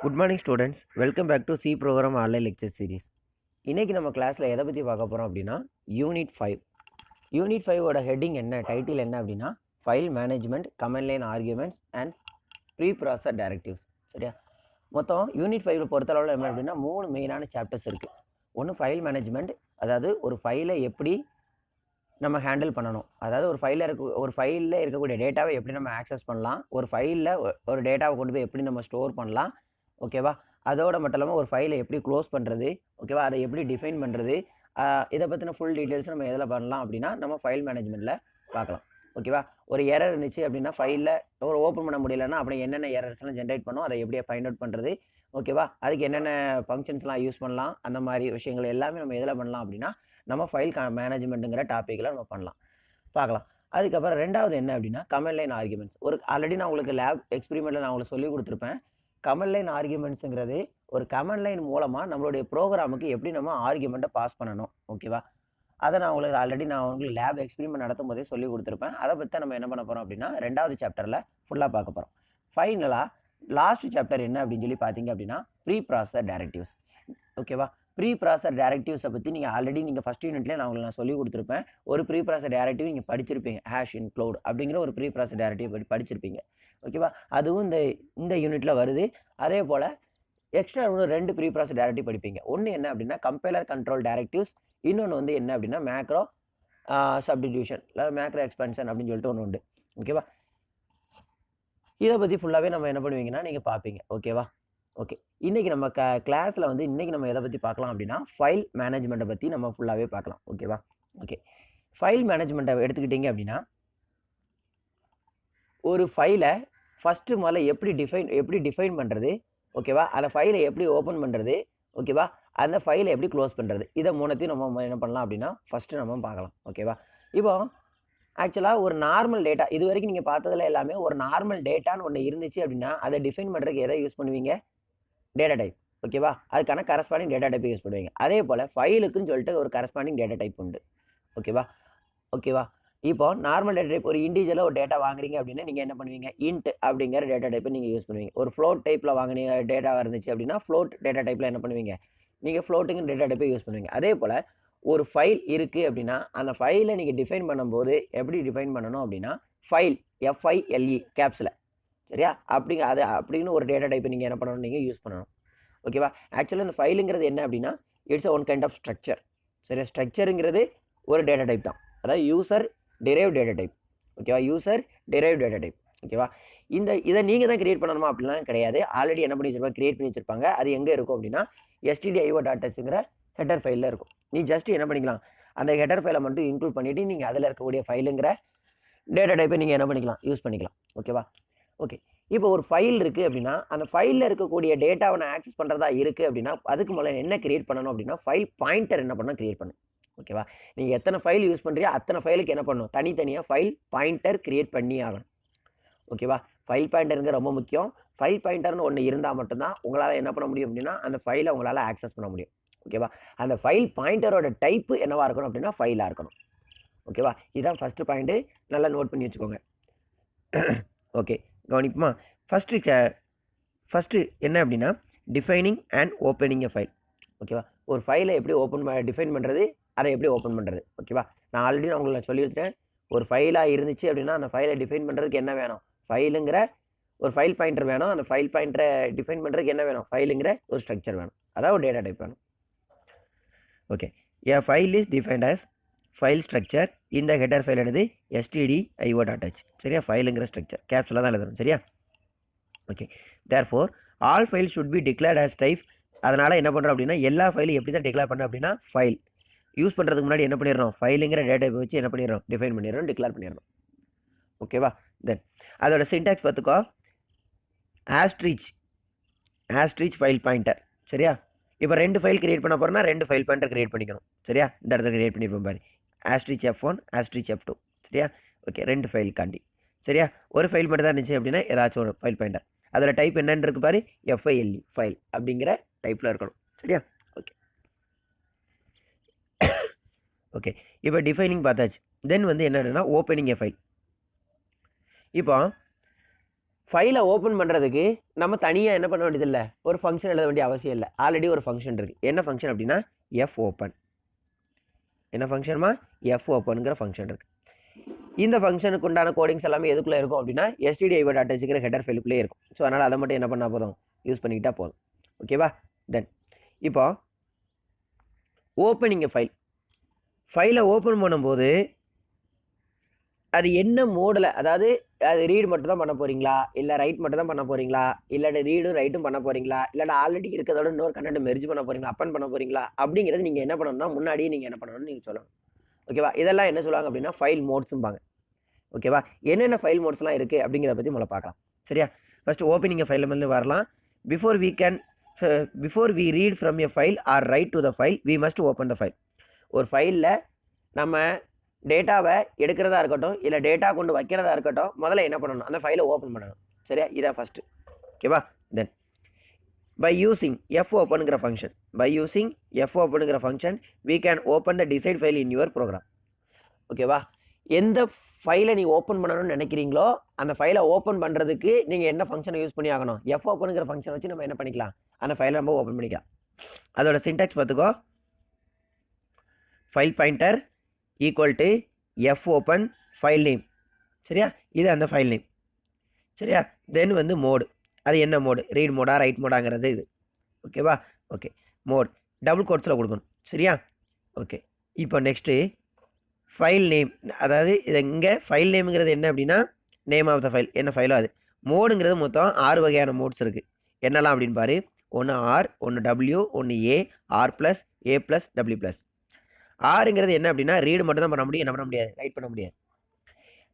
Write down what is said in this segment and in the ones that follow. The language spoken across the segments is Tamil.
Good morning students, welcome back to C program online lecture series. இன்றைக்கி நம்ம கிளாஸில் எதை பற்றி பார்க்க போகிறோம் அப்படின்னா யூனிட் 5. யூனிட் 5ஓட ஹெட்டிங் என்ன, டைட்டில் என்ன அப்படின்னா file management, comment line arguments and pre process directives. சரியா? மொத்தம் யூனிட் 5 பொறுத்தளவில் என்ன அப்படின்னா 3 மெயினான சாப்டர்ஸ் இருக்குது. ஒன்று ஃபைல் மேனேஜ்மெண்ட், அதாவது ஒரு ஃபைலை எப்படி நம்ம ஹேண்டில் பண்ணணும், அதாவது ஒரு ஃபைலில் இருக்கக்கூடிய டேட்டாவை எப்படி நம்ம ஆக்சஸ் பண்ணலாம், ஒரு ஃபைலில் ஒரு டேட்டாவை கொண்டு போய் எப்படி நம்ம ஸ்டோர் பண்ணலாம், ஓகேவா? அதோட மட்டும் இல்லாமல் ஒரு ஃபைலை எப்படி க்ளோஸ் பண்ணுறது, ஓகேவா, அதை எப்படி டிஃபைன் பண்ணுறது, இதை பற்றின ஃபுல் டீட்டெயில்ஸ் நம்ம எதில் பண்ணலாம் அப்படின்னா நம்ம ஃபைல் மேனேஜ்மெண்ட்டில் பார்க்கலாம். ஓகேவா? ஒரு எரர் இருந்துச்சு அப்படின்னா ஃபைலில் ஒரு ஓப்பன் பண்ண முடியலன்னா அப்புறம் என்னென்ன எரர்ஸ்லாம் ஜென்ரேட் பண்ணும், அதை எப்படியே ஃபைண்ட் அவுட் பண்ணுறது, ஓகேவா, அதுக்கு என்னென்ன ஃபங்க்ஷன்ஸ்லாம் யூஸ் பண்ணலாம், அந்த மாதிரி விஷயங்கள் எல்லாமே நம்ம எதில் பண்ணலாம் அப்படின்னா நம்ம ஃபைல் மேனேஜ்மெண்ட்டுங்கிற டாப்பிக்கில் நம்ம பார்க்கலாம். அதுக்கப்புறம் ரெண்டாவது என்ன அப்படின்னா கமெண்ட் லைன் ஆர்கியூமெண்ட்ஸ். ஆல்ரெடி நான் உங்களுக்கு லேப் எக்ஸ்பெரிமெண்ட்டில் நான் உங்களுக்கு சொல்லி கொடுத்துருப்பேன். கமெண்ட் லைன் ஆர்கியூமெண்ட்ஸுங்கிறது ஒரு கமெண்ட் லைன் மூலமாக நம்மளுடைய ப்ரோக்ராமுக்கு எப்படி நம்ம ஆர்கியூமெண்ட்டை பாஸ் பண்ணணும், ஓகேவா? அதை நான் உங்களுக்கு லேப் எக்ஸ்பெரிமெண்ட் நடத்தும் போதே சொல்லி கொடுத்துருப்பேன். அதை பற்றி நம்ம என்ன பண்ண போகிறோம் அப்படின்னா ரெண்டாவது சாப்டரில் ஃபுல்லாக பார்க்க போகிறோம். ஃபைனலாக லாஸ்ட் சாப்டர் என்ன அப்படின்னு சொல்லி பார்த்தீங்க அப்படின்னா ப்ரீ ப்ராசஸ் டைரக்டிவ்ஸ். ஓகேவா? ப்ரீ ப்ராசஸ் டைரக்டிவ்ஸை பற்றி நீங்கள் ஃபஸ்ட் யூனிட்லேயே நான் சொல்லி கொடுத்துருப்பேன். ஒரு ப்ரீ ப்ராசஸ் டைரக்டிவ் நீங்கள் படிச்சிருப்பீங்க, ஹேஷ் இன்க்ளூட் அப்படிங்கிற ஒரு ப்ரீ ப்ராசஸ் டைரக்டிவ் படிச்சிருப்பீங்க, ஓகேவா? அதுவும் இந்த யூனிட்டில் வருது. அதே போல் எக்ஸ்ட்ரா இன்னும் 2 ப்ரீ ப்ராசஸ் டைரக்டிவ் படிப்பீங்க. ஒன்று என்ன அப்படின்னா கம்பைலர் கண்ட்ரோல் டைரக்டிவ்ஸ், இன்னொன்று என்ன அப்படின்னா மேக்ரோ சப்டிடியூஷன் இல்லை மேக்ரோ எக்ஸ்பென்ஷன் அப்படின்னு சொல்லிட்டு ஒன்று உண்டு, ஓகேவா? இதை பற்றி ஃபுல்லாகவே நம்ம என்ன பண்ணுவீங்கன்னா நீங்கள் பார்ப்பீங்க, ஓகேவா? ஓகே, இன்றைக்கி நம்ம கிளாஸில் இன்றைக்கி நம்ம எதை பற்றி பார்க்கலாம் அப்படின்னா ஃபைல் மேனேஜ்மெண்ட்டை பற்றி நம்ம ஃபுல்லாகவே பார்க்கலாம், ஓகேவா? ஓகே, ஃபைல் மேனேஜ்மெண்ட்டை எடுத்துக்கிட்டிங்க அப்படின்னா ஒரு ஃபைலை ஃபஸ்ட்டு முதல்ல எப்படி டிஃபைன் பண்ணுறது, ஓகேவா? அந்த ஃபைலை எப்படி ஓப்பன் பண்ணுறது, ஓகேவா? அந்த ஃபைலை எப்படி க்ளோஸ் பண்ணுறது, இதை மூணுத்தையும் நம்ம என்ன பண்ணலாம் அப்படின்னா ஃபஸ்ட்டு நம்ம பார்க்கலாம், ஓகேவா? இப்போ ஆக்சுவலாக ஒரு நார்மல் டேட்டா இது வரைக்கும் நீங்கள் பார்த்ததில் எல்லாமே ஒரு நார்மல் டேட்டான்னு ஒன்று இருந்துச்சு அப்படின்னா அதை டிஃபைன் பண்ணுறதுக்கு எதை யூஸ் பண்ணுவீங்க? டேட்டா டைப், ஓகேவா? அதுக்கான கரஸ்பாண்டிங் டேட்டா டைப் யூஸ் பண்ணுவீங்க. அதே போல் ஃபைலுக்குன்னு சொல்லிட்டு ஒரு கரஸ்பாண்டிங் டேட்டா டைப் உண்டு, ஓகேவா? இப்போ நார்மல் டேட்டா டைப் ஒரு இண்டிவிஜுவலாக ஒரு டேட்டா வாங்குறீங்க அப்படின்னா நீங்கள் என்ன பண்ணுவீங்க? இன்ட் அப்படிங்கிற டேட்டா டைப்பை நீங்கள் யூஸ் பண்ணுவீங்க. ஒரு ஃப்ளோட் டைப்பில் வாங்கினீங்க டேட்டா இருந்துச்சு அப்படின்னா ஃப்ளோட் டேட்டா டைப்பில் என்ன பண்ணுவீங்க? நீங்கள் ஃப்ளோட்டுங்கிற டேட்டா டைப்பை யூஸ் பண்ணுவீங்க. அதே போல் ஒரு ஃபைல் இருக்குது அப்படின்னா அந்த ஃபைலை நீங்கள் டிஃபைன் பண்ணும்போது எப்படி டிஃபைன் பண்ணணும் அப்படின்னா ஃபைல் FILE கேப்ஸில், சரியா? அப்படின்னு ஒரு டேட்டா டைப்பை நீங்கள் என்ன பண்ணணும்? நீங்கள் யூஸ் பண்ணணும், ஓகேவா? ஆக்சுவலாக இந்த ஃபைலுங்கிறது என்ன அப்படின்னா it's one kind of structure, சரியா? ஸ்ட்ரக்சருங்கிறது ஒரு டேட்டா டைப் தான், அதாவது யூசர் டிரைவ் டேட்டா டைப், ஓகேவா? யூசர் டிரைவ் டேட்டா டைப், ஓகேவா? இதை நீங்கள் தான் கிரியேட் பண்ணணுமா அப்படிலாம் கிடையாது. ஆல்ரெடி என்ன பண்ணி வச்சிருப்பாங்க? கிரியேட் பண்ணி வச்சிருப்பாங்க. அது எங்கே இருக்கும் அப்படின்னா stdio.hங்கிற ஹெட்டர் ஃபைலில் இருக்கும். நீ ஜஸ்ட் என்ன பண்ணிக்கலாம்? அந்த ஹெட்டர் ஃபைலை மட்டும் இன்க்ளூட் பண்ணிவிட்டு நீங்கள் அதில் இருக்கக்கூடிய ஃபைலுங்கிற டேட்டா டைப்பை நீங்கள் என்ன பண்ணிக்கலாம்? யூஸ் பண்ணிக்கலாம், ஓகேவா? ஓகே, இப்போ ஒரு ஃபைல் இருக்குது அப்படின்னா அந்த ஃபைலில் இருக்கக்கூடிய டேட்டாவை நான் ஆக்சஸ் பண்ணுறதா இருக்குது அப்படின்னா அதுக்கு முதல்ல என்ன கிரியேட் பண்ணணும் அப்படின்னா ஃபைல் பாயிண்டர் என்ன பண்ணணும்? கிரியேட் பண்ணணும், ஓகேவா? நீங்கள் எத்தனை ஃபைல் யூஸ் பண்ணுறீங்க அத்தனை ஃபைலுக்கு என்ன பண்ணணும்? தனித்தனியாக ஃபைல் பாயிண்டர் கிரியேட் பண்ணி ஆகணும், ஓகேவா? ஃபைல் பாயிண்டருங்க ரொம்ப முக்கியம். ஃபைல் பாயிண்டர்னு ஒன்று இருந்தால் மட்டும்தான் உங்களால் என்ன பண்ண முடியும் அப்படின்னா அந்த ஃபைலை உங்களால் ஆக்சஸ் பண்ண முடியும், ஓகேவா? அந்த ஃபைல் பாயிண்டரோட டைப்பு என்னவாக இருக்கணும் அப்படின்னா ஃபைலாக இருக்கணும், ஓகேவா? இதுதான் ஃபஸ்ட்டு பாயிண்ட்டு, நல்லா நோட் பண்ணி வச்சுக்கோங்க. ஓகே, கவனிப்புமா? ஃபஸ்ட்டு என்ன அப்படின்னா defining and opening a file, ஓகேவா? ஒரு ஃபைலை எப்படி டிஃபைன் பண்ணுறது, அதை எப்படி ஓப்பன் பண்ணுறது, ஓகேவா? நான் ஆல்ரெடி உங்களுக்கு சொல்லியிருக்கேன். ஒரு ஃபைலாக இருந்துச்சு அப்படின்னா அந்த ஃபைலை டிஃபைன் பண்ணுறதுக்கு என்ன வேணும்? ஃபைலுங்கிற ஒரு ஃபைல் பாயிண்டர் வேணும். அந்த ஃபைல் பாயிண்டரை டிஃபைன் பண்ணுறதுக்கு என்ன வேணும்? ஃபைலுங்கிற ஒரு ஸ்ட்ரக்சர் வேணும், அதாவது ஒரு டேட்டா டைப் வேணும், okay. A file is defined as file structure இந்த ஹெட்டர் ஃபைல் என்னது? stdio.h, சரியா? ஃபைலுங்கிற ஸ்ட்ரக்சர் கேப்ஸில் தான் எழுதணும், சரியா? Okay, therefore all file should be declared as type. அதனால் என்ன பண்ணுறோம் அப்படின்னா எல்லா ஃபைலும் எப்படி தான் டிக்ளேர் பண்ணுறோம் அப்படின்னா ஃபைல் யூஸ் பண்ணுறதுக்கு முன்னாடி என்ன பண்ணிடுறோம்? ஃபைலுங்கிற டேட்டா வச்சு என்ன பண்ணிடுறோம்? டிஃபைன் பண்ணிடுறோம், டிக்ளேர் பண்ணிடுறோம், ஓகேவா? தென் அதோட சின்டாக்ஸ் பார்த்துக்கோ. ஆஸ்ட்ரிச் ஃபைல் பாயிண்டர், சரியா? இப்போ 2 ஃபைல் கிரியேட் பண்ண போகிறோம்னா 2 ஃபைல் பாயிண்டர் கிரியேட் பண்ணிக்கணும், சரியா? இந்த இடத்துல கிரியேட் பண்ணியிருப்போம் பாரு, ஆஸ்ட்ரிச் F1 ஆஸ்ட்ரிச் F2, சரியா? ஓகே, 2 ஃபைல் காண்டி, சரியா? ஒரு ஃபைல் மட்டும் தான் இருந்துச்சு அப்படின்னா ஏதாச்சும் ஒரு ஃபைல் பாயிண்டர் அதில் டைப் என்னன்னு இருக்கு பாரு, FILE ஃபைல் அப்படிங்கிற டைப்பில் இருக்கணும், சரியா? ஓகே, ஓகே, இப்போ டிஃபைனிங் பார்த்தாச்சு. தென் என்னன்னா ஓப்பனிங் எ ஃபைல். இப்போ ஃபைலை ஓப்பன் பண்ணுறதுக்கு நம்ம தனியாக என்ன பண்ண வேண்டியதில்லை, ஒரு ஃபங்க்ஷன் எழுத வேண்டிய அவசியம் இல்லை. ஆல்ரெடி ஒரு ஃபங்க்ஷன் இருக்குது. என்ன ஃபங்க்ஷன் அப்படின்னா எஃப் ஓப்பன். என்ன ஃபங்க்ஷன்மா? எஃப் ஓப்பனுங்கிற ஃபங்க்ஷன் இருக்குது. இந்த ஃபங்க்ஷனுக்கு உண்டான கோடிங்ஸ் எல்லாமே எதுக்குள்ளே இருக்கும் அப்படின்னா stdio.h ஹெடர் ஃபைலுக்குள்ளே இருக்கும். ஸோ அதனால் அதை மட்டும் என்ன பண்ணால் போதும், யூஸ் பண்ணிக்கிட்டால் போதும். ஓகேவா? தென் இப்போ ஓப்பனிங் ஃபைல், ஃபைலை ஓப்பன் பண்ணும்போது அது என்ன மோடில், அதாவது அது ரீடு மட்டும் தான் பண்ண போகிறீங்களா, இல்லை ரைட் மட்டும் தான் பண்ண போகிறீங்களா, இல்லாட்டி ரீடும் ரைட்டும் பண்ண போகிறீங்களா, இல்லாட்டி ஆல்ரெடி இருக்கிறதோட இன்னொரு கண்டென்ட் மெர்ஜ் பண்ண போகிறீங்களா, அப்பன் பண்ண போகிறீங்களா அப்படிங்கிறது நீங்கள் என்ன பண்ணணும்னா முன்னாடியே நீங்கள் என்ன பண்ணணும்னு நீங்கள் சொல்லணும். ஓகேவா? இதெல்லாம் என்ன சொல்லுவாங்க அப்படின்னா ஃபைல் மோட்ஸும்பாங்க. ஓகேவா? என்னென்ன ஃபைல் மோட்ஸ்லாம் இருக்குது அப்படிங்கிறத பற்றி முதல்ல பார்க்கலாம். சரியா? ஃபஸ்ட்டு ஓப்பனிங் ஃபைல் வந்து வரலாம். Before we read from a file or write to the file we must open the file. ஒரு ஃபைலில் நம்ம டேட்டாவை எடுக்கிறதா இருக்கட்டும், இல்லை டேட்டா கொண்டு வைக்கிறதா இருக்கட்டும், முதல்ல என்ன பண்ணணும், அந்த ஃபைலை ஓப்பன் பண்ணணும். சரியா? இதான் ஃபஸ்ட்டு. ஓகேவா? தென் by using fopenங்கிற function, we can open the desired file in your program. ஓகேவா? எந்த ஃபைலை நீங்கள் ஓப்பன் பண்ணணும்னு நினைக்கிறீங்களோ அந்த ஃபைலை ஓப்பன் பண்ணுறதுக்கு நீங்கள் என்ன ஃபங்க்ஷனை யூஸ் பண்ணி ஆகணும், fopenங்கிற ஃபங்க்ஷன் வச்சு நம்ம என்ன பண்ணிக்கலாம், அந்த ஃபைலை நம்ம ஓப்பன் பண்ணிக்கலாம். அதோட சின்டாக்ஸ் பார்த்துக்கோ. File pointer equal to fopen file name. சரியா? இது அந்த ஃபைல் நேம். சரியா? தென் வந்து மோடு, அது என்ன மோடு, ரீட் மோடா ரைட் மோடாங்கிறது இது. ஓகேவா? ஓகே, மோட் டபுள் கோட்ஸில் கொடுக்கணும். சரியா? ஓகே, இப்போ நெக்ஸ்ட்டு ஃபைல் நேம், அதாவது இது இங்கே ஃபைல் நேமுங்கிறது என்ன அப்படின்னா நேம் ஆஃப் த ஃபைல், என்ன ஃபைலோ அது. மோடுங்கிறது மொத்தம் 6 வகையான மோட்ஸ் இருக்குது. என்னெல்லாம் அப்படின்னு பாரு. ஒன்று ஆர், ஒன்று டபிள்யூ, ஒன்று ஏ, ஆர் ப்ளஸ், ஏ ப்ளஸ், டபிள்யூ ப்ளஸ். ஆறுங்கிறது என்ன அப்படின்னா ரீடு மட்டும் தான் பண்ண முடியும், என்ன பண்ண முடியாது, ரைட் பண்ண முடியாது.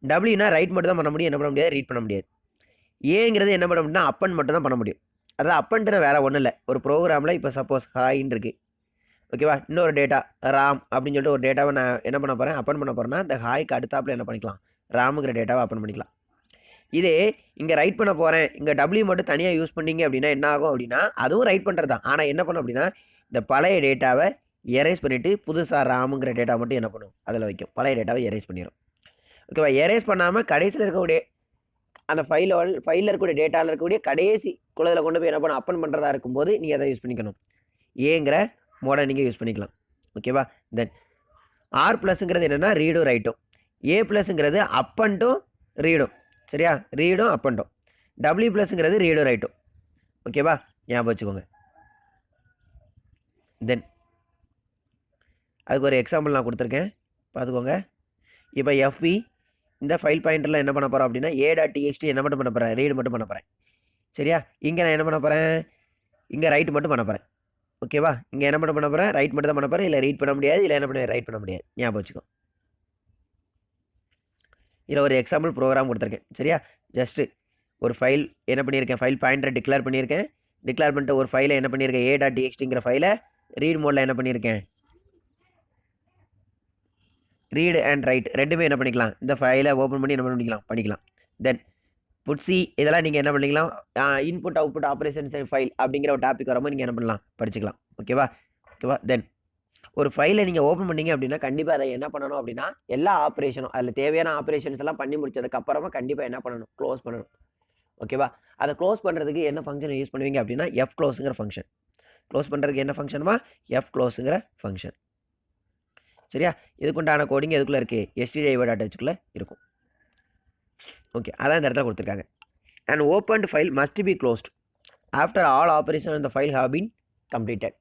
டபிள்யூனா ரைட் மட்டும் தான் பண்ண முடியும், என்ன பண்ண முடியாது, ரீட் பண்ண முடியாது. ஏங்கிறது என்ன பண்ண முடியும்னா அப்பன் மட்டும் தான் பண்ண முடியும். அதாவது அப்பன்ட்டு வேறு ஒன்றும் இல்லை. ஒரு ப்ரோக்ராமில் இப்போ சப்போஸ் ஹாயின்னு இருக்குது. ஓகேவா? இன்னொரு டேட்டா ராம் அப்படின்னு சொல்லிட்டு ஒரு டேட்டாவை நான் என்ன பண்ண போகிறேன், அப்பன் பண்ண போகிறேன்னா இந்த ஹாய்க்கு அடுத்தாப்பில் என்ன பண்ணிக்கலாம், ராமுங்கிற டேட்டாவை அப்பன் பண்ணிக்கலாம். இதே இங்கே ரைட் பண்ண போகிறேன், இங்கே டபிள்யூ மட்டும் தனியாக யூஸ் பண்ணிங்க அப்படின்னா என்ன ஆகும் அப்படின்னா அதுவும் ரைட் பண்ணுறது தான். ஆனால் என்ன பண்ணும் அப்படின்னா இந்த பழைய டேட்டாவை எரேஸ் பண்ணிவிட்டு புதுசாக ராமுங்கிற டேட்டா மட்டும் என்ன பண்ணும், அதில் வைக்கும். பழைய டேட்டாவை எரேஸ் பண்ணிடும். ஓகேவா? எரேஸ் பண்ணாமல் கடைசியில் இருக்கக்கூடிய அந்த ஃபைலில் இருக்கக்கூடிய டேட்டாவில் இருக்கக்கூடிய கடைசி குளத்தில் கொண்டு போய் என்ன பண்ண அப்பன் பண்ணுறதா இருக்கும்போது நீங்கள் அதை யூஸ் பண்ணிக்கணும். ஏங்கிற மோடை நீங்கள் யூஸ் பண்ணிக்கலாம். ஓகேவா? தென் ஆர் ப்ளஸ்ங்கிறது என்னென்னா ரீடும் ரைட்டும். ஏ ப்ளஸ்ங்கிறது அப்பன்ட்டும் ரீடும். சரியா? ரீடும் அப்பன்ட்டும். டபிள்யூ ப்ளஸ்ங்கிறது ரீடும் ரைட்டும். ஓகேவா? ஞாபகம் வச்சுக்கோங்க. தென் அதுக்கு ஒரு எக்ஸாம்பிள் நான் கொடுத்துருக்கேன், பார்த்துக்கோங்க. இப்போ எஃப்வி இந்த ஃபைல் பாயிண்டரில் என்ன பண்ண போகிறோம் அப்படின்னா a.txt என்ன மட்டும் பண்ண போகிறேன், ரீடு மட்டும் பண்ண போகிறேன். சரியா? இங்கே நான் என்ன பண்ண போகிறேன், இங்கே ரைட் மட்டும் பண்ண போகிறேன். ஓகேவா? இங்கே என்ன மட்டும் பண்ண போகிறேன், ரைட் மட்டும் தான் பண்ண போகிறேன். இல்லை ரீட் பண்ண முடியாது, இல்லை என்ன பண்ண ரைட் பண்ண முடியாது. ஞாபகம் வச்சுக்கோ. இதில் ஒரு எக்ஸாம்பிள் ப்ரோக்ராம் கொடுத்துருக்கேன். சரியா? ஜஸ்ட்டு ஒரு ஃபைல் என்ன பண்ணியிருக்கேன், ஃபைல் பாயிண்டரை டிக்ளேர் பண்ணியிருக்கேன். டிக்ளேர் பண்ணிட்டு ஒரு ஃபைலை என்ன பண்ணியிருக்கேன், a.txtங்கிற ஃபைலை ரீட் மோடில் என்ன பண்ணியிருக்கேன், ரீடு அண்ட் ரைட் ரெண்டுமே என்ன பண்ணிக்கலாம், இந்த ஃபைலை ஓப்பன் பண்ணி என்ன பண்ணிக்கலாம். தென் புட்சி இதெல்லாம் நீங்கள் என்ன பண்ணிக்கலாம், இன்புட் அவுட்புட் ஆப்ரேஷன்ஸ் ஃபைல் அப்படிங்கிற ஒரு டாபிக் வரும்போது நீங்கள் என்ன பண்ணலாம், படிச்சுக்கலாம். ஓகேவா? தென் ஒரு ஃபைலை நீங்கள் ஓப்பன் பண்ணீங்க அப்படின்னா கண்டிப்பாக அதை என்ன பண்ணணும் அப்படின்னா எல்லா ஆப்ரேஷனும் அதில் தேவையான ஆப்ரேஷன்ஸ் எல்லாம் பண்ணி முடிச்சதுக்கப்புறமா கண்டிப்பாக என்ன பண்ணணும், க்ளோஸ் பண்ணணும். ஓகேவா? அதை க்ளோஸ் பண்ணுறதுக்கு என்ன ஃபங்க்ஷன் யூஸ் பண்ணுவீங்க அப்படின்னா க்ளோஸுங்கிற ஃபங்க்ஷன். க்ளோஸ் பண்ணுறதுக்கு என்ன ஃபங்க்ஷனுமா, க்ளோஸுங்கிற ஃபங்க்ஷன். சரியா? இதுக்குண்டான கோடிங் எதுக்குள்ளே இருக்குது, stdio.hக்குள்ளே இருக்கும். ஓகே, அதான் இந்த இடத்துல கொடுத்துருக்காங்க. And opened file must be closed after all operation இந்த ஃபைல் ஹவ் பீன் கம்ப்ளீட்டட்.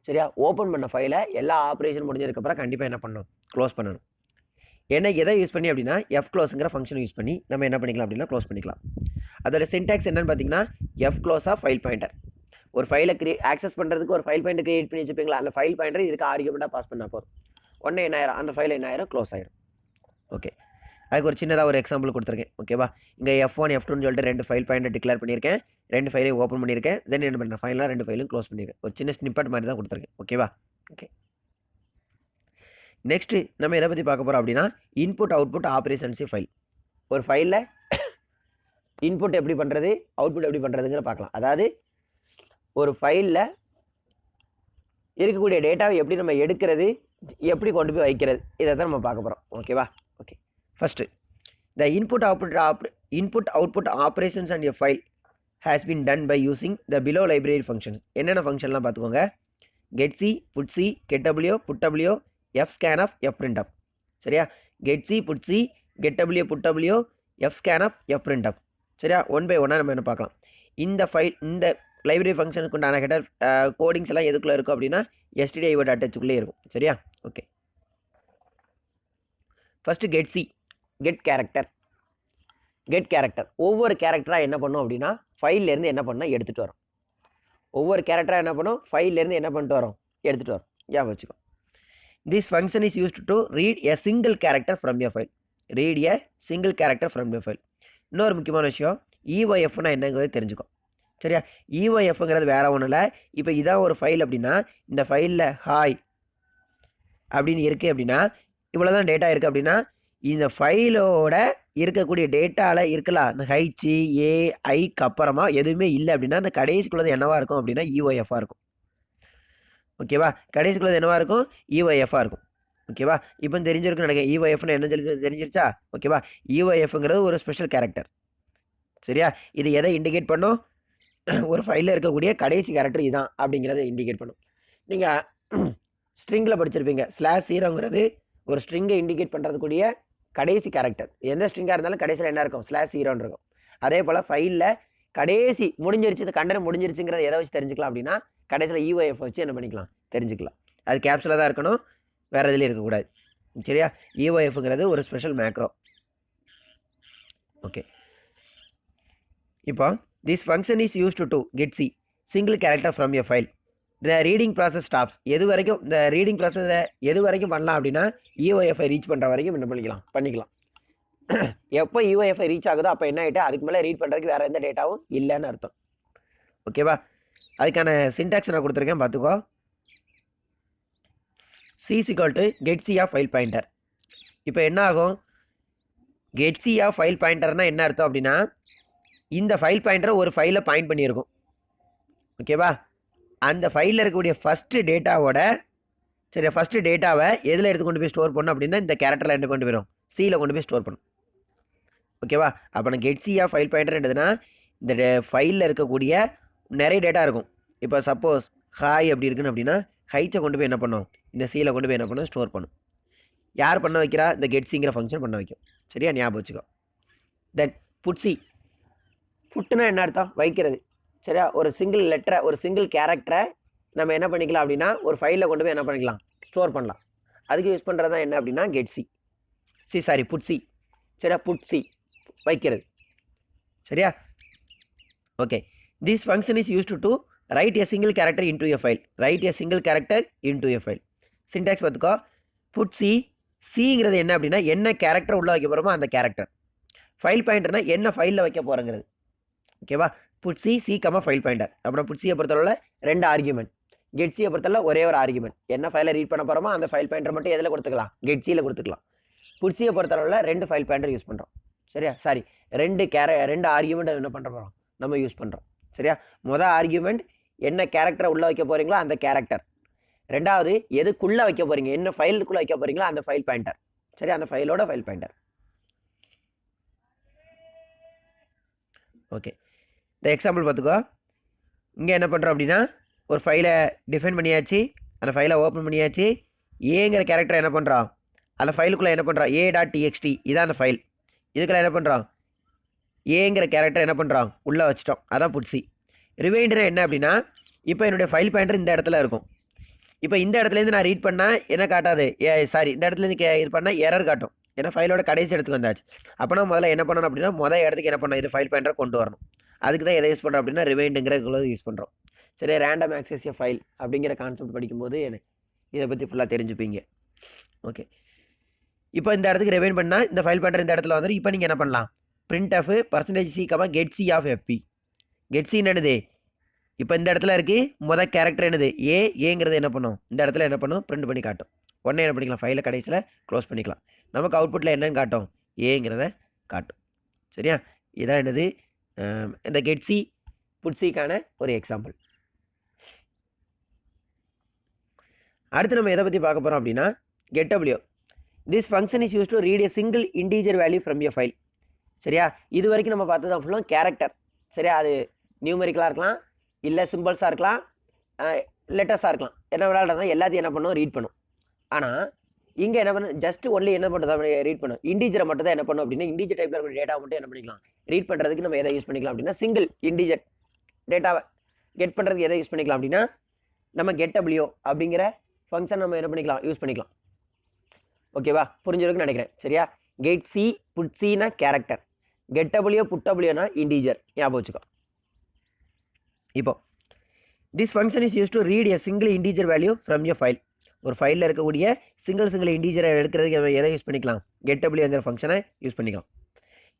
சரியா? ஓப்பன் பண்ண ஃபைலை எல்லா ஆப்ரேஷன் முடிஞ்சதுக்கப்புறம் கண்டிப்பாக என்ன பண்ணணும், க்ளோஸ் பண்ணணும். ஏன்னா எதை யூஸ் பண்ணி அப்படின்னா க்ளோஸுங்கிற ஃபங்க்ஷன் யூஸ் பண்ணி நம்ம என்ன பண்ணிக்கலாம் அப்படின்னா க்ளோஸ் பண்ணிக்கலாம். அதோட சின்டாக்ஸ் என்னென்னு பார்த்தீங்கன்னா க்ளோஸ் ஆஃப் ஃபைல் பாயிண்டர். ஒரு ஃபைலை ஆக்சஸ் பண்ணுறதுக்கு ஒரு ஃபைல் பாயிண்டர் கிரியேட் பண்ணி வச்சுப்பீங்களா, அந்த ஃபைல் பாயிண்டர் இதுக்கு ஆர்குமெண்ட்டாக பாஸ் பண்ணால் போதும். உடனே என்ன ஆயிரும், அந்த ஃபைல் என்ன ஆயிரும், க்ளோஸ் ஆயிரும். ஓகே, அதுக்கு ஒரு சின்னதாக ஒரு எக்ஸாம்பிள் கொடுத்துருக்கேன். ஓகேவா? இங்கே F1 F2ன்னு சொல்லிட்டு 2 ஃபைல் பாயிண்டர் டிக்ளேர் பண்ணியிருக்கேன். 2 ஃபைலையும் ஓப்பன் பண்ணியிருக்கேன். தென் என்ன பண்ணுறேன், ஃபைனலாக 2 ஃபைலும் க்ளோஸ் பண்ணியிருக்கேன். ஒரு சின்ன ஸ்னிப்பட் மாதிரி தான் கொடுத்துருக்கேன். ஓகேவா? ஓகே, நெக்ஸ்ட்டு நம்ம எதை பற்றி பார்க்க போகிறோம் அப்படின்னா இன்புட் அவுட்புட் ஆப்ரேஷன்ஸி ஃபைல். ஒரு ஃபைலில் இன்புட் எப்படி பண்ணுறது, அவுட்புட் எப்படி பண்ணுறதுங்கிற பார்க்கலாம். அதாவது ஒரு ஃபைலில் இருக்கக்கூடிய டேட்டாவை எப்படி நம்ம எடுக்கிறது, எப்படி கொண்டு போய் வைக்கிறது, இதை தான் நம்ம பார்க்க போகிறோம். ஓகேவா? Okay, first The input output operations on your file has been done by using the below library functions. என்னென்ன ஃபங்க்ஷன்லாம் பார்த்துக்கோங்க. getC, putC, getW, putW, fscanf, fprintf. சரியா? getC, putC, getW, putW, fscanf, fprintf. சரியா? ஒன் பை ஒன்னாக நம்ம என்ன பார்க்கலாம். இந்த ஃபைல் இந்த லைப்ரரி ஃபங்க்ஷனுக்கு உண்டான ஹெடர் கோடிங்ஸ் எல்லாம் எதுக்குள்ளே இருக்கும் அப்படின்னா stdio.h இருக்கும். சரியா? Okay. First getC, get character ஒவ்வொரு கேரக்டராக என்ன பண்ணும் அப்படின்னா ஃபைல்லேருந்து என்ன பண்ணால் எடுத்துகிட்டு வரும். ஒவ்வொரு கேரக்டராக என்ன பண்ணும் ஃபைல்லேருந்து என்ன பண்ணிட்டு வரும் எடுத்துகிட்டு வரும். ஞாபகம் வச்சுக்கோ. This function is used to read a single character from your file. Read a single character from your file. இன்னொரு முக்கியமான விஷயம், EOFனா என்னங்கிறத தெரிஞ்சுக்கோ. சரியா? EOFங்கிறது வேறு ஒன்றும் இல்லை. இப்போ இதான் ஒரு ஃபைல் அப்படின்னா இந்த ஃபைலில் ஹாய் அப்படின்னு இருக்குது அப்படின்னா இவ்வளோ தான் டேட்டா இருக்குது அப்படின்னா இந்த ஃபைலோட இருக்கக்கூடிய டேட்டாவில் இருக்கலாம் இந்த HAIக்கு அப்புறமா எதுவுமே இல்லை அப்படின்னா அந்த கடைசிக்குள்ளது என்னவாக இருக்கும் அப்படின்னா EOFாக இருக்கும். ஓகேவா? கடைசிக்குள்ளது என்னவாக இருக்கும் EOFாக இருக்கும். ஓகேவா? இப்போ தெரிஞ்சிருக்குன்னு நினைக்கிறேன். EOFன்னு என்ன தெரிஞ்சிருச்சா? ஓகேவா? EOFங்கிறது ஒரு ஸ்பெஷல் கேரக்டர். சரியா? இது எதை இண்டிகேட் பண்ணும்? ஒரு ஃபைலில் இருக்கக்கூடிய கடைசி கேரக்டர் இதுதான் அப்படிங்கிறத இண்டிகேட் பண்ணும். நீங்கள் ஸ்ட்ரிங்கில் படிச்சிருப்பீங்க. /0ங்கிறது ஒரு ஸ்ட்ரிங்கை இண்டிகேட் பண்ணுறதுக்கூடிய கடைசி கேரக்டர். எந்த ஸ்ட்ரிங்காக இருந்தாலும் கடைசியில் என்ன இருக்கும் /0ன்னு இருக்கும். அதே போல் ஃபைலில் கடைசி முடிஞ்சிருச்சு, இந்த கண்டனம் முடிஞ்சிருச்சுங்கிறத எதை வச்சு தெரிஞ்சுக்கலாம் அப்படின்னா கடைசியில் EOF வச்சு என்ன பண்ணிக்கலாம் தெரிஞ்சுக்கலாம். அது கேப்ஸில் தான் இருக்கணும், வேறு எதுலேயும் இருக்கக்கூடாது. சரியா? EOFங்கிறது ஒரு ஸ்பெஷல் மேக்ரோ. ஓகே. இப்போ this function is used to getC single character from your file. The reading process stops. எது வரைக்கும் இந்த ரீடிங் ப்ராசஸை எது வரைக்கும் பண்ணலாம் அப்படின்னா EOFஐ ரீச் பண்ணுற வரைக்கும் என்ன பண்ணிக்கலாம். எப்போ EOFஐ ரீச் ஆகுதோ அப்போ என்ன ஆகிட்டு அதுக்கு மேலே ரீட் பண்ணுறதுக்கு வேறு எந்த டேட்டாவும் இல்லைன்னு அர்த்தம். ஓகேவா? அதுக்கான சின்டாக்ஸ் நான் கொடுத்துருக்கேன், பார்த்துக்கோ. C = getC of file pointer. இப்போ என்ன ஆகும்? getC ஆஃப் ஃபைல் பாயிண்டர்னால் என்ன அர்த்தம் அப்படின்னா இந்த ஃபைல் பாயிண்டரை ஒரு ஃபைலை பாயிண்ட் பண்ணியிருக்கும். ஓகேவா? அந்த ஃபைலில் இருக்கக்கூடிய ஃபஸ்ட்டு டேட்டாவோட சரி ஃபஸ்ட்டு டேட்டாவை எதில் எடுத்து கொண்டு போய் ஸ்டோர் பண்ணணும் அப்படின்னா இந்த கேரக்டரில் என்ன கொண்டு போயிடும் Cயில் கொண்டு போய் ஸ்டோர் பண்ணும். ஓகேவா? அப்போ நான் getC ஆஃப் ஃபைல் பாயிண்டர் என்னதுன்னா இந்த ஃபைலில் இருக்கக்கூடிய நிறைய டேட்டா இருக்கும். இப்போ சப்போஸ் ஹாய் அப்படி இருக்குன்னு அப்படின்னா ஹைச்சை கொண்டு போய் என்ன பண்ணும் இந்த Cயில் கொண்டு போய் என்ன பண்ணும் ஸ்டோர் பண்ணும். யார் பண்ண வைக்கிறா? இந்த getCங்கிற ஃபங்க்ஷன் பண்ண வைக்கும். சரியா? ஞாபகம் வச்சுக்கோ. தென் putC. புட்டுனா என்ன அர்த்தம்? வைக்கிறது. சரியா? ஒரு சிங்கிள் லெட்டரை ஒரு சிங்கிள் கேரக்டரை நம்ம என்ன பண்ணிக்கலாம் அப்படின்னா ஒரு ஃபைலில் கொண்டு போய் என்ன பண்ணிக்கலாம் ஸ்டோர் பண்ணலாம். அதுக்கு யூஸ் பண்ணுறது தான் என்ன அப்படின்னா getC. putC. சரியா? putC வைக்கிறது. சரியா? Okay. This function is used to right a single character into a file. Right a single character into a file. Syntax பார்த்துக்கோ. putC. சிங்கிறது என்ன அப்படின்னா என்ன கேரக்டர் உள்ளே வைக்க போகிறோமோ அந்த கேரக்டர். ஃபைல் பாயிண்டர்னா என்ன ஃபைலில் வைக்க போகிறோங்கிறது. ஓகேவா? putC C, file pointer. அப்புறம் putCயை பொறுத்தளவில் 2 ஆர்கியூமெண்ட். getCயை பொறுத்தளவில் ஒரே ஒரு ஆர்கியூமெண்ட். என்ன ஃபைலை ரீட் பண்ண போகிறோமோ அந்த ஃபைல் பாயிண்டர் மட்டும் எதில் கொடுத்துக்கலாம் getCயில் கொடுத்துக்கலாம். putCயை பொறுத்தளவில் 2 ஃபைல் பாயிண்டர் யூஸ் பண்ணுறோம். சரியா? சாரி 2 ஆர்கியூமெண்ட் என்ன பண்ணுற போகிறோம் நம்ம யூஸ் பண்ணுறோம். சரியா? மொதல் ஆர்கியூமெண்ட் என்ன கேரக்டரை உள்ளே வைக்க போகிறீங்களோ அந்த கேரக்டர். ரெண்டாவது எதுக்குள்ளே வைக்க போகிறீங்க என்ன ஃபைலுக்குள்ளே வைக்க போகிறீங்களோ அந்த ஃபைல் பாயிண்டர். சரி? அந்த ஃபைலோட ஃபைல் பாயிண்டர். ஓகே. இந்த எக்ஸாம்பிள் பார்த்துக்கோ. இங்கே என்ன பண்ணுறோம் அப்படின்னா ஒரு ஃபைலை டிஃபைன் பண்ணியாச்சு, அந்த ஃபைலை ஓப்பன் பண்ணியாச்சு. ஏங்கிற கேரக்டர் என்ன பண்ணுறோம் அந்த ஃபைலுக்குள்ளே என்ன பண்ணுறோம் a.txt. இதான் அந்த ஃபைல். இதுக்குள்ளே என்ன பண்ணுறோம் ஏங்கிற கேரக்டர் என்ன பண்ணுறோம் உள்ளே வச்சிட்டோம். அதான் putC. ரிவைண்டர் என்ன அப்படின்னா இப்போ என்னுடைய ஃபைல் பாயிண்டர் இந்த இடத்துல இருக்கும். இப்போ இந்த இடத்துலேருந்து நான் ரீட் பண்ணால் என்ன காட்டாது இந்த இடத்துலேருந்து இது பண்ணால் எரர் காட்டும். ஏன்னா ஃபைலோட கடைசி இடத்துக்கு வந்தாச்சு. அப்போனா முதல்ல என்ன பண்ணணும் அப்படின்னா மொதல் இடத்துக்கு என்ன பண்ணணும் இது ஃபைல் பாயிண்டரை கொண்டு வரணும். அதுக்கு தான் எதை யூஸ் பண்ணுறோம் அப்படின்னா ரிவைண்டுங்கிற யூஸ் பண்ணுறோம். சரி? ரேண்டம் ஆக்சஸ் ஃபைல் அப்படிங்கிற கான்செப்ட் படிக்கும்போது இதை பற்றி ஃபுல்லாக தெரிஞ்சுப்பீங்க. ஓகே. இப்போ இந்த இடத்துக்கு ரிவைண்ட் பண்ணால் இந்த ஃபைல் பாயிண்டர் இந்த இடத்துல வந்துடும். இப்போ நீங்கள் என்ன பண்ணலாம் printf %C, getC of FP. getC என்னது இப்போ இந்த இடத்துல இருக்குது. மொதல் கேரக்டர் என்னது ஏங்கிறது என்ன பண்ணும் இந்த இடத்துல என்ன பண்ணும் பிரிண்ட் பண்ணி காட்டும். உடனே என்ன பண்ணிக்கலாம் ஃபைலை கடைசியில் க்ளோஸ் பண்ணிக்கலாம். நமக்கு அவுட்புட்டில் என்னன்னு காட்டும் ஏங்கிறத காட்டும். சரியா? இதான் என்னது இந்த getC putCக்கான ஒரு எக்ஸாம்பிள். அடுத்து நம்ம எதை பற்றி பார்க்க போகிறோம் அப்படின்னா getW. This function is use to read a single integer value from your file. சரியா? இது வரைக்கும் நம்ம பார்த்தது ஃபுல்லும் கேரக்டர். சரியா? அது நியூமெரிக்கலாக இருக்கலாம், இல்லை சிம்பிள்ஸாக இருக்கலாம், லெட்டர்ஸாக இருக்கலாம். என்ன விளையாடுறதுனா எல்லாத்தையும் என்ன பண்ணும், ரீட் பண்ணும். ஆனால் இங்கே என்ன பண்ணும், ஜஸ்ட் ஒன்லி என்ன பண்ணுறது, ரீட் பண்ணும். இண்டீஜரை மட்டும் தான் என்ன பண்ணும் அப்படின்னா, இண்டீஜர் டைப்பில் இருக்கிற டேட்டா மட்டும் என்ன பண்ணிக்கலாம், ரீட் பண்ணுறதுக்கு நம்ம எதை யூஸ் பண்ணிக்கலாம் அப்படின்னா, சிங்கிள் இண்டீஜர் டேட்டாவை கெட் பண்ணுறதுக்கு எதை யூஸ் பண்ணிக்கலாம் அப்படின்னா, நம்ம கெட்டபிள்யூ அப்படிங்கிற ஃபங்க்ஷன் நம்ம என்ன பண்ணிக்கலாம், யூஸ் பண்ணிக்கலாம். ஓகேவா? புரிஞ்சிருக்குன்னு நினைக்கிறேன். சரியா? கெட் சி புட் சினா கேரக்டர், கெட்டபிள்யூ புட்டபிள்யூனா இண்டீஜர். ஞாபகம் வச்சுக்கோ. இப்போ this function is use to read a single integer value from a file. ஒரு ஃபைலில் இருக்கக்கூடிய சிங்கிள் இண்டீஜரை எடுக்கிறதுக்கு எதை யூஸ் பண்ணிக்கலாம், கெட்டபிள்யூங்கிற ஃபங்க்ஷனை யூஸ் பண்ணிக்கலாம்.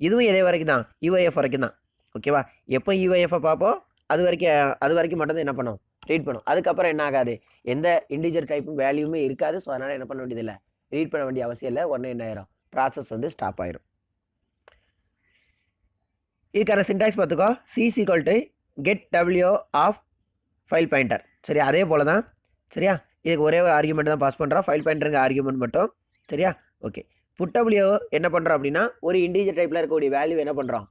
இதுவும் எதே வரைக்கும் தான், யூஐஎஃப் வரைக்கும் தான். ஓகேவா? எப்போ யூஐஎஃப்பை பார்ப்போம், அது வரைக்கும் மட்டும்தான் என்ன பண்ணும், ரீட் பண்ணும். அதுக்கப்புறம் என்ன ஆகாது, எந்த இண்டீஜர் டைப்பும் வேல்யூமே இருக்காது. ஸோ அதனால் என்ன பண்ண வேண்டியதில்லை, ரீட் பண்ண வேண்டிய அவசியம் இல்லை. உடனே என்ன ஆயிரும், ப்ராசஸ் வந்து ஸ்டாப் ஆயிரும். இதுக்கான சின்டாக்ஸ் பார்த்துக்கோ. C equal to get W of file pointer. சரியா? அதே போல் தான். சரியா? இதுக்கு ஒரே ஒரு ஆர்குமெண்ட் தான் பாஸ் பண்ணுறோம், ஃபைல் பாயிண்டருங்க ஆர்குமெண்ட் மட்டும். சரியா? ஓகே. புட்டபிள்யூ என்ன பண்ணுறோம் அப்படின்னா, ஒரு இண்டீஜர் டைப்பில் இருக்கக்கூடிய வேல்யூ என்ன பண்ணுறோம்,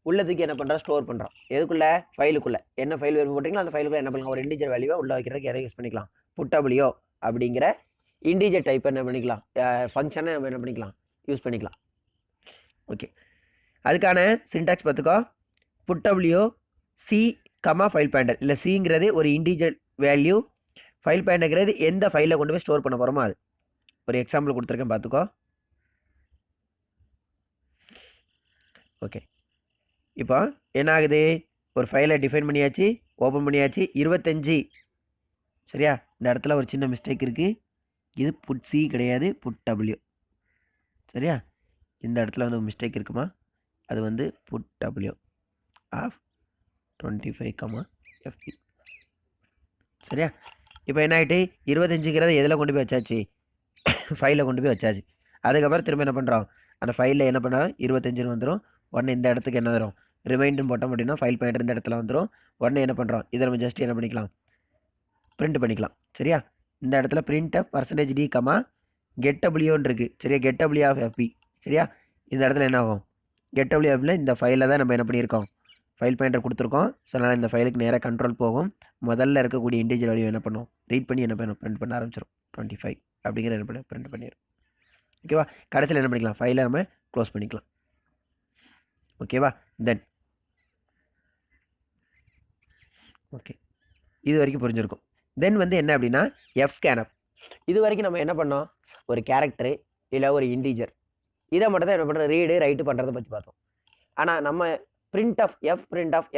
உள்ளதுக்கு என்ன பண்ணுறோம், ஸ்டோர் பண்ணுறோம். எதுக்குள்ளே, ஃபைலுக்குள்ளே. என்ன ஃபைல் வேணும் போட்டிங்களோ அந்த ஃபைலுக்குள்ளே என்ன பண்ணலாம், ஒரு இண்டீஜர் வேல்யூவை உள்ள வைக்கிறதுக்கு எதை யூஸ் பண்ணிக்கலாம், புட்டபிள்யூ அப்படிங்கிற இண்டீஜர் டைப் என்ன பண்ணிக்கலாம், ஃபங்க்ஷனை நம்ம என்ன பண்ணிக்கலாம், யூஸ் பண்ணிக்கலாம். ஓகே. அதுக்கான சின்டாக்ஸ் பார்த்துக்கோ. புட்டபிள்யூ சி கமா ஃபைல் பாயிண்டர். இல்லை சிங்கிறது ஒரு இண்டீஜர் வேல்யூ, ஃபைல் பாயிண்டர்ங்கிறது எந்த ஃபைலில் கொண்டு போய் ஸ்டோர் பண்ண போகிறோமோ அது. ஒரு எக்ஸாம்பிள் கொடுத்துருக்கேன் பார்த்துக்கோ. ஓகே. இப்போ என்ன ஆகுது, ஒரு ஃபைலை டிஃபைன் பண்ணியாச்சு, ஓப்பன் பண்ணியாச்சு. 25. சரியா? இந்த இடத்துல ஒரு சின்ன மிஸ்டேக் இருக்குது. இது புட் சி கிடையாது, புட் டபிள்யூ. சரியா? இந்த இடத்துல வந்து மிஸ்டேக் இருக்குமா, அது வந்து புட் டபிள்யூ ஆஃப் 25, FP. சரியா? இப்போ என்ன ஆகிட்டு, 25ங்கிறத எதில் கொண்டு போய் வச்சாச்சு, ஃபைலில் கொண்டு போய் வச்சாச்சு. அதுக்கப்புறம் திரும்ப என்ன பண்ணுறோம், அந்த ஃபைலில் என்ன பண்ணால் 25 வந்துடும். உடனே இந்த இடத்துக்கு என்ன வரும், ரிமைண்டுன்னு போட்டோம் அப்படின்னா ஃபைல் பாயிண்டர் இந்த இடத்துல வந்துடும். உடனே என்ன பண்ணுறோம், இதை நம்ம ஜஸ்ட் என்ன பண்ணிக்கலாம், பிரிண்ட் பண்ணிக்கலாம். சரியா? இந்த இடத்துல பிரிண்ட் %d, கெட்டபிள்யூன்னு இருக்குது. சரியா? கெட்டபிள்யூ ஆஃப் FP. சரியா? இந்த இடத்துல என்ன ஆகும், கெட்டபிள்யூ ஆஃப்ல இந்த ஃபைலில் தான் நம்ம என்ன பண்ணியிருக்கோம், ஃபைல் பாயிண்டர் கொடுத்துருக்கோம். ஸோ அதனால் இந்த ஃபைலுக்கு நேராக கண்ட்ரோல் போகும். முதல்ல இருக்கக்கூடிய இண்டீஜர் வேல்யூ என்ன பண்ணும், ரீட் பண்ணி என்ன பண்ணும், பிரிண்ட் பண்ண ஆரம்பிச்சிடும். 25 அப்படிங்கிற என்ன பண்ண பிரிண்ட் பண்ணிடும். ஓகேவா? கடைசியில் என்ன பண்ணிக்கலாம், ஃபைலை நம்ம க்ளோஸ் பண்ணிக்கலாம். ஓகேவா? தென் ஓகே, இது வரைக்கும் புரிஞ்சிருக்கும். தென் வந்து என்ன அப்படின்னா, Fscanf. இது வரைக்கும் நம்ம என்ன பண்ணோம், ஒரு கேரக்டரு இல்லை ஒரு இண்டீஜர், இதை மட்டும் தான் என்ன பண்ணுறோம், ரீடு ரைட்டு பண்ணுறதை பற்றி பார்த்தோம். ஆனால் நம்ம பிரிண்ட் ஆஃப்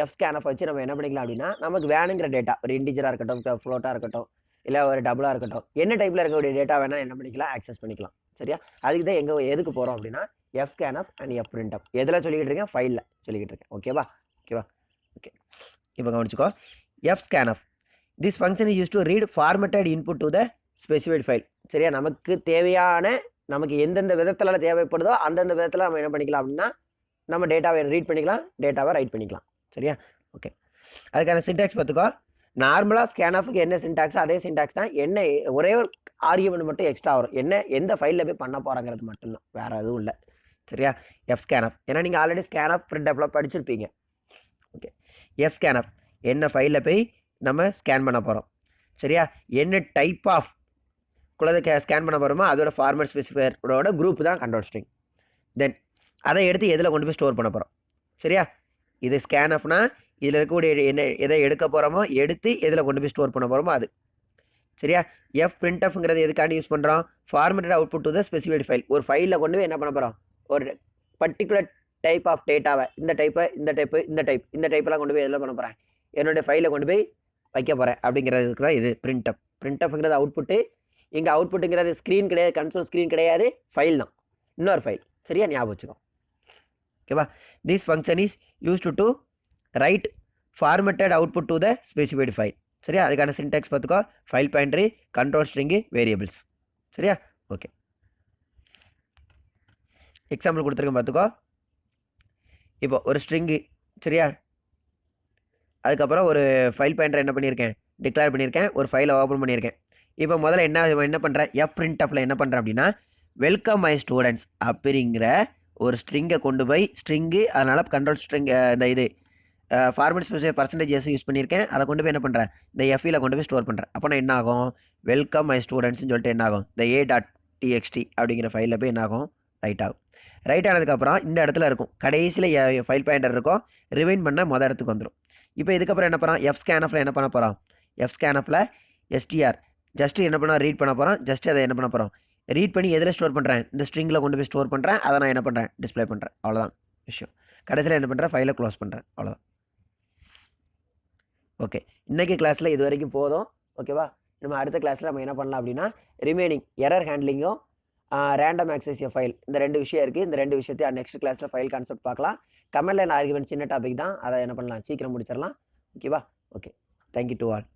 Fscanf வச்சு நம்ம என்ன பண்ணிக்கலாம் அப்படின்னா, நமக்கு வேணுங்கிற டேட்டா, ஒரு இண்டீஜராக இருக்கட்டும், ஃப்ளோட்டாக இருக்கட்டும், இல்லை ஒரு டபுளாக இருக்கட்டும், என்ன டைப்பில் இருக்கக்கூடிய டேட்டா வேணால் என்ன பண்ணிக்கலாம், ஆக்சஸ் பண்ணிக்கலாம். சரியா? அதுக்கு தான் எதுக்கு போகிறோம் அப்படின்னா, Fscanf அண்ட் Fprintf. எதில் சொல்லிக்கிட்டு இருக்கேன், ஃபைலில் சொல்லிக்கிட்டு இருக்கேன். ஓகேவா? ஓகே. இப்போ கவனிச்சுக்கோ. Fscanf. This function is use to read formatted input to the specified file. சரியா? நமக்கு தேவையான, நமக்கு எந்தெந்த விதத்தில் தேவைப்படுதோ அந்தந்த விதத்தில் நம்ம என்ன பண்ணிக்கலாம் அப்படின்னா, நம்ம டேட்டாவை ரீட் பண்ணிக்கலாம், டேட்டாவை ரைட் பண்ணிக்கலாம். சரியா? ஓகே. அதுக்கான சின்டாக்ஸ் பார்த்துக்கோ. நார்மலாக ஸ்கேனஃபுக்கு என்ன சின்டாக்ஸ், அதே சின்டாக்ஸ் தான். என்ன ஒரே ஒரு ஆர்கியூமெண்ட் மட்டும் எக்ஸ்ட்ரா வரும், என்ன எந்த ஃபைலில் போய் பண்ண போகிறாங்கிறது மட்டும்தான், வேறு எதுவும் இல்லை. சரியா? Fscanf. ஏன்னா நீங்கள் ஆல்ரெடி ஸ்கேனஃப் பிரிண்டப்லாம் படிச்சிருப்பீங்க. ஓகே. Fscanf என்ன ஃபைலில் போய் நம்ம ஸ்கேன் பண்ண போகிறோம். சரியா? என்ன டைப் ஆஃப் குள்ளதை ஸ்கேன் பண்ண போகிறோமோ அதோட ஃபார்மேட் ஸ்பெசிஃபையரோட குரூப் தான் கண்ட்ரோல் ஸ்ட்ரிங். தென் அதை எடுத்து எதில் கொண்டு போய் ஸ்டோர் பண்ண போகிறோம். சரியா? இது ஸ்கேனஃப்னா இதில் இருக்கக்கூடிய எதை எடுக்க போகிறோமோ எடுத்து எதில் கொண்டு போய் ஸ்டோர் பண்ண போகிறோமோ அது. சரியா? Fprintfங்கிறது எதுக்காண்டி யூஸ் பண்ணுறோம், formatted output to the specified file. ஒரு ஃபைலில் கொண்டு போய் என்ன பண்ண போகிறோம், ஒரு பர்டிகுலர் டைப் ஆஃப் டேட்டாவை, இந்த டைப்பெல்லாம் கொண்டு போய் எதில் பண்ண போகிறேன், என்னுடைய ஃபைலில் கொண்டு போய் வைக்க போகிறேன் அப்படிங்கிறதுக்கு தான் இது printf. printfங்கிறது அவுட்புட்டு. இங்கே அவுட்புட்டுங்கிறது ஸ்க்ரீன் கிடையாது, கன்சோல் ஸ்க்ரீன் கிடையாது, ஃபைல் தான், இன்னொரு ஃபைல். சரியா? ஞாபகம் வச்சுக்கோ. ஓகேவா? This function is used to write formatted output to the specified file. சரியா? அதுக்கான சின்டாக்ஸ் பார்த்துக்கோ. File pointer, control string, variables. சரியா? ஓகே. எக்ஸாம்பிள் கொடுத்துருக்கேன் பார்த்துக்கோ. இப்போ ஒரு ஸ்ட்ரிங்கு. சரியா? அதுக்கப்புறம் ஒரு ஃபைல் பாயிண்டர் என்ன பண்ணியிருக்கேன், டிக்ளேர் பண்ணியிருக்கேன், ஒரு ஃபைலை ஓப்பன் பண்ணியிருக்கேன். இப்போ முதல்ல என்ன பண்ணுறேன், Fprintfல என்ன பண்ணுறேன் அப்படின்னா, வெல்கம் மை ஸ்டூடெண்ட்ஸ் அப்படிங்கிற ஒரு ஸ்ட்ரிங்கை கொண்டு போய் ஸ்ட்ரிங்கு அதனால் கண்ட்ரோல் ஸ்ட்ரிங் இந்த இது ஃபார்மட் ஸ்பெசிஃபை பர்சன்டேஜஸ் யூஸ் பண்ணியிருக்கேன். அதை கொண்டு போய் என்ன பண்ணுறேன், இந்த எஃப்இல கொண்டு போய் ஸ்டோர் பண்ணுறேன். அப்போ நான் என்ன ஆகும், வெல்கம் மை ஸ்டூடெண்ட்ஸ்னு சொல்லிட்டு என்ன ஆகும், இந்த a.txt அப்படிங்கிற ஃபைலில் போய் என்ன ஆகும், ரைட் ஆகும். ரைட் ஆனதுக்கப்புறம் இந்த இடத்துல இருக்கும், கடைசியில் ஃபைல் பாயிண்டர் இருக்கும், ரிவைண்ட் பண்ண மொதல் இடத்துக்கு வந்துடும். இப்போ இதுக்கப்புறம் என்ன பண்ணுறோம், எஃப்ஸ்கேனஃபில் என்ன பண்ண போகிறோம், எஃப்ஸ்கேனஃபில் எஸ்டிஆர் ஜஸ்ட்டு என்ன பண்ண ரீட் பண்ண போகிறோம். ஜஸ்ட் அதை என்ன பண்ண போகிறோம், ரீட் பண்ணி எதில் ஸ்டோர் பண்ணுறேன், இந்த ஸ்ட்ரிங்கில் கொண்டு போய் ஸ்டோர் பண்ணுறேன். அதை நான் என்ன பண்ணுறேன், டிஸ்பிளே பண்ணுறேன். அவ்வளோதான் விஷயம். கடைசியில் என்ன பண்ணுறேன், ஃபைலை க்ளோஸ் பண்ணுறேன். அவ்வளோதான். ஓகே, இன்றைக்கி கிளாஸில் இது வரைக்கும் போதும். ஓகேவா, நம்ம அடுத்த கிளாஸில் நம்ம என்ன பண்ணலாம் அப்படின்னா ரிமைனிங் எரர் ஹேண்ட்லிங்கும் ரேண்டம் ஆக்சஸ் ஃபைல், இந்த 2 விஷயம் இருக்குது. இந்த 2 விஷயத்தையும் நெக்ஸ்ட் கிளாஸில் ஃபைல் கான்செப்ட் பார்க்கலாம். கமெண்ட் லைன் ஆர்குமெண்ட் சின்ன டாபிக் தான், அதை என்ன பண்ணலாம், சீக்கிரம் முடிச்சிடலாம். ஓகேவா. Okay, thank you to all.